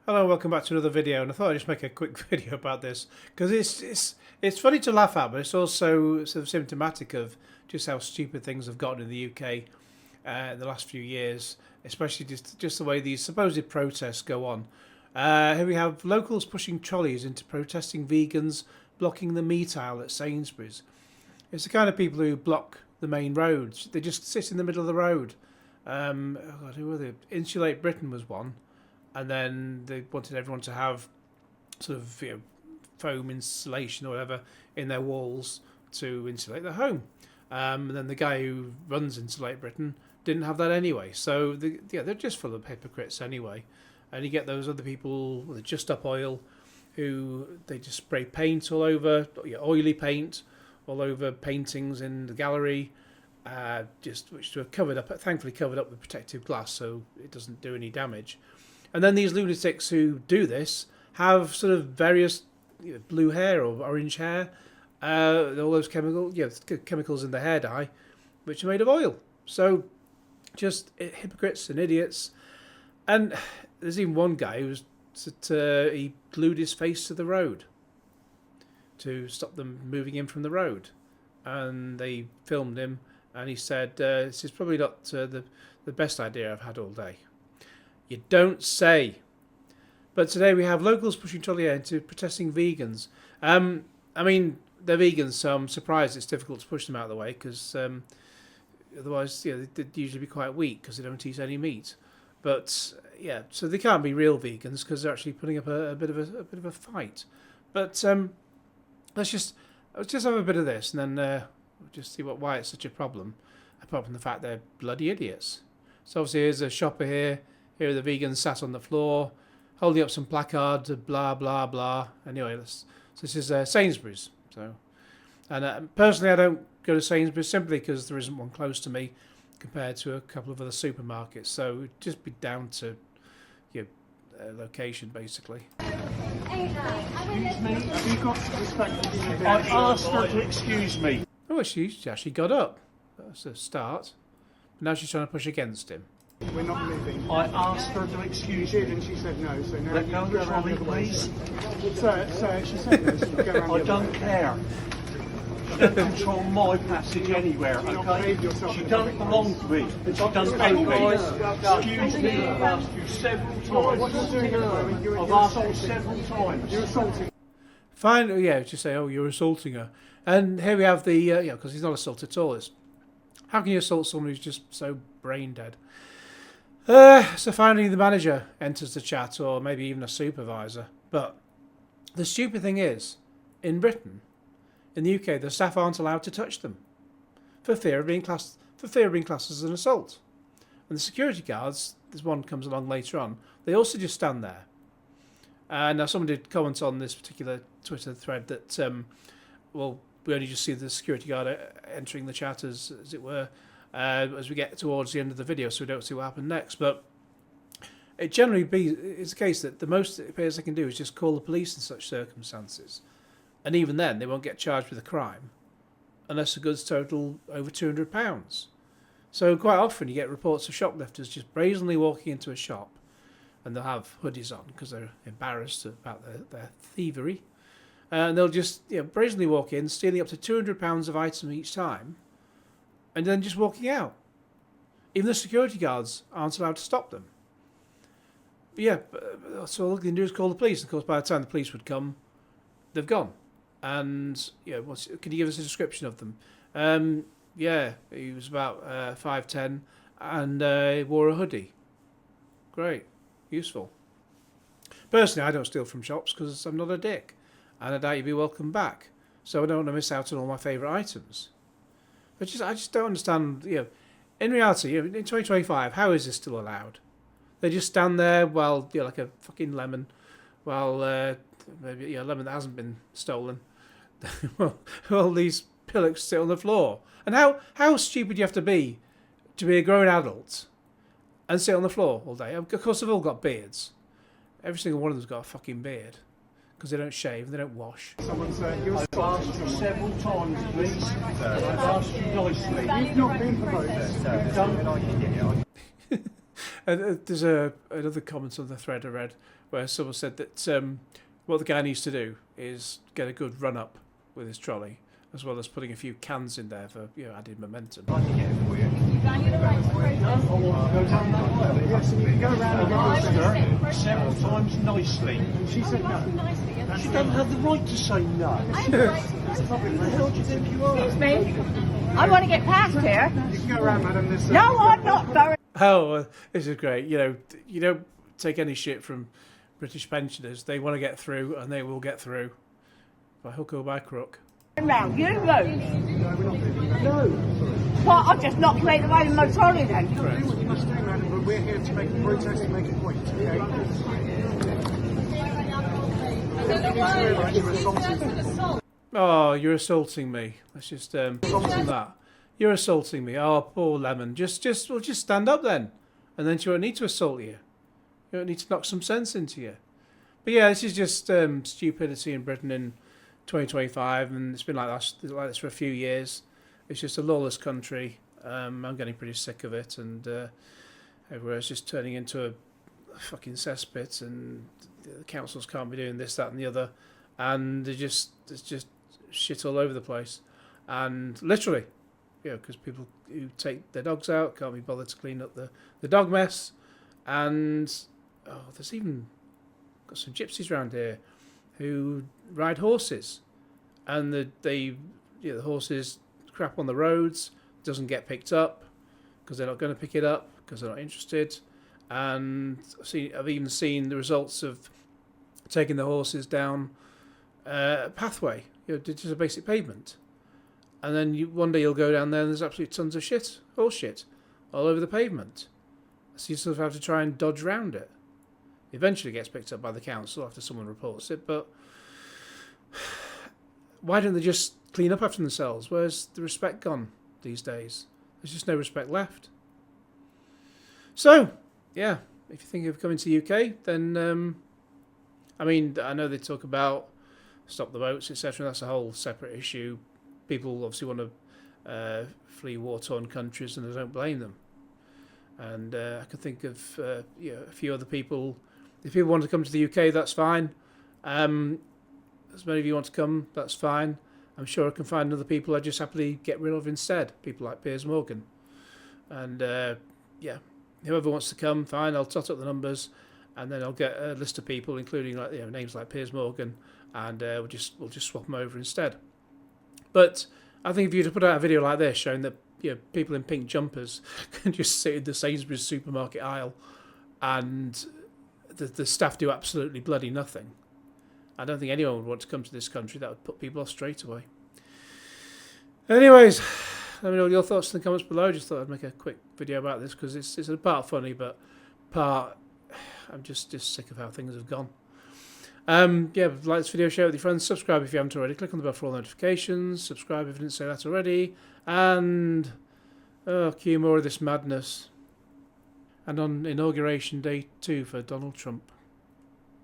Hello, welcome back to another video, and I thought I'd just make a quick video about this because it's funny to laugh at, but it's also sort of symptomatic of just how stupid things have gotten in the UK in the last few years, especially just the way these supposed protests go on. Here we have locals pushing trolleys into protesting vegans blocking the meat aisle at Sainsbury's. It's the kind of people who block the main roads. They just sit in the middle of the road. Oh God, who were they? Insulate Britain was one. And then they wanted everyone to have sort of foam insulation or whatever in their walls to insulate their home. And then the guy who runs Insulate Britain didn't have that anyway. So they're just full of hypocrites anyway. And you get those other people with Just Up Oil who they just spray paint all over, oily paint all over paintings in the gallery, which are covered up, thankfully covered up with protective glass so it doesn't do any damage. And then these lunatics who do this have sort of various blue hair or orange hair, all those chemicals in the hair dye, which are made of oil. So just hypocrites and idiots. And there's even one guy he glued his face to the road to stop them moving in from the road. And they filmed him, and he said, this is probably not the best idea I've had all day. You don't say. But today we have locals pushing trolley into protesting vegans. I mean, they're vegans, so I'm surprised it's difficult to push them out of the way because otherwise, they'd usually be quite weak because they don't eat any meat. But yeah, so they can't be real vegans because they're actually putting up a bit of a fight. But let's just have a bit of this, and then we'll just see why it's such a problem. Apart from the fact they're bloody idiots. So obviously, here's a shopper here. Here are the vegans sat on the floor, holding up some placards, blah, blah, blah. Anyway, so this is Sainsbury's. And personally, I don't go to Sainsbury's simply because there isn't one close to me compared to a couple of other supermarkets. So it would just be down to your location, basically. Excuse me, have you got respect? I asked her to excuse me. Oh, she actually got up. That's a start. But now she's trying to push against him. We're not leaving. I asked her to excuse me. And she said no, so now Let you go can of go the around trolley, the other way. please. Sir, she said no, so you can go around the I other don't way. care. She don't control my passage anywhere, okay? She don't belong to me. She doesn't pay me. Excuse me, I've asked you several times. What you're doing at the moment, you're I've asked you assaulting. several times. You're assaulting. Fine, yeah, just say, oh, you're assaulting her. And here we have the, because he's not assault at all. How can you assault someone who's just so brain dead? So finally the manager enters the chat, or maybe even a supervisor. But the stupid thing is, in Britain, in the UK, the staff aren't allowed to touch them for fear of being classed as an assault. And the security guards, this one comes along later on, they also just stand there. Now someone did comment on this particular Twitter thread that, well, we only just see the security guard entering the chat as it were, as we get towards the end of the video, so we don't see what happened next. But it generally is the case that the most it appears they can do is just call the police in such circumstances. And even then, they won't get charged with a crime unless the goods total over £200. So quite often you get reports of shoplifters just brazenly walking into a shop, and they'll have hoodies on because they're embarrassed about their thievery. And they'll just brazenly walk in, stealing up to £200 of items each time, and then just walking out. Even the security guards aren't allowed to stop them. But yeah, so all they can do is call the police. Of course, by the time the police would come, they've gone. And can you give us a description of them? Yeah, he was about 5'10", and he wore a hoodie. Great, useful. Personally, I don't steal from shops because I'm not a dick, and I doubt you'd be welcome back. So I don't want to miss out on all my favourite items. But I just don't understand. In reality, in 2025, how is this still allowed? They just stand there while like a fucking lemon, while maybe a lemon that hasn't been stolen. Well, these pillocks sit on the floor. And how stupid do you have to be a grown adult and sit on the floor all day? Of course, they've all got beards. Every single one of them's got a fucking beard because they don't shave, they don't wash. Someone said you're I've assaulting asked you someone. several times, please. I've asked you nicely. You've not been promoted. You don't. And there's another comment on the thread I read where someone said that what the guy needs to do is get a good run up with his trolley, as well as putting a few cans in there for added momentum. Yes, and you can go around and Asked her several times nicely. she said no. She doesn't have the right to say no. Excuse me. I want to get past here. You can go around, madam. There's, No, I'm not going. Oh, this is great. You don't take any shit from British pensioners. They want to get through, and they will get through by hook or by crook. Round, you move. No. Well, I'll just knock you out the way with my trolley then. do what you must do, madam, but we're here to make a protest and make a point, okay? You're assaulting me. Oh, you're assaulting me. Let's just on that. You're assaulting me. Oh, poor lemon. Just stand up then, and then she won't need to assault you. You don't need to knock some sense into you. But yeah, this is just stupidity in Britain in 2025, and it's been like this for a few years. It's just a lawless country. I'm getting pretty sick of it, and everywhere's just turning into a fucking cesspit, and the councils can't be doing this, that, and the other, and there's just shit all over the place, and literally, because people who take their dogs out can't be bothered to clean up the dog mess, and there's even got some gypsies around here who ride horses, and the horses crap on the roads, doesn't get picked up because they're not going to pick it up because they're not interested. And I've even seen the results of taking the horses down a pathway, just a basic pavement, and then one day you'll go down there and there's absolutely tons of horse shit all over the pavement, so you sort of have to try and dodge around it. Eventually gets picked up by the council after someone reports it, but why don't they just clean up after themselves? Where's the respect gone these days? There's just no respect left. So, yeah, if you think of coming to the UK, then, I know they talk about stop the boats, etc. That's a whole separate issue. People obviously want to flee war-torn countries, and I don't blame them. And I can think of a few other people. If people want to come to the UK, that's fine. As many of you want to come, that's fine. I'm sure I can find other people I'd just happily get rid of instead. People like Piers Morgan. And whoever wants to come, fine. I'll tot up the numbers, and then I'll get a list of people, including names like Piers Morgan, and we'll just swap them over instead. But I think if you were to put out a video like this showing that people in pink jumpers can just sit in the Sainsbury's supermarket aisle, and the staff do absolutely bloody nothing, I don't think anyone would want to come to this country. That would put people off straight away. Anyways, let me know your thoughts in the comments below. Just thought I'd make a quick video about this because it's a part funny, but part I'm just sick of how things have gone. Like this video, share it with your friends, subscribe if you haven't already, click on the bell for all notifications, subscribe if you didn't say that already, and cue more of this madness. And on Inauguration Day 2 for Donald Trump.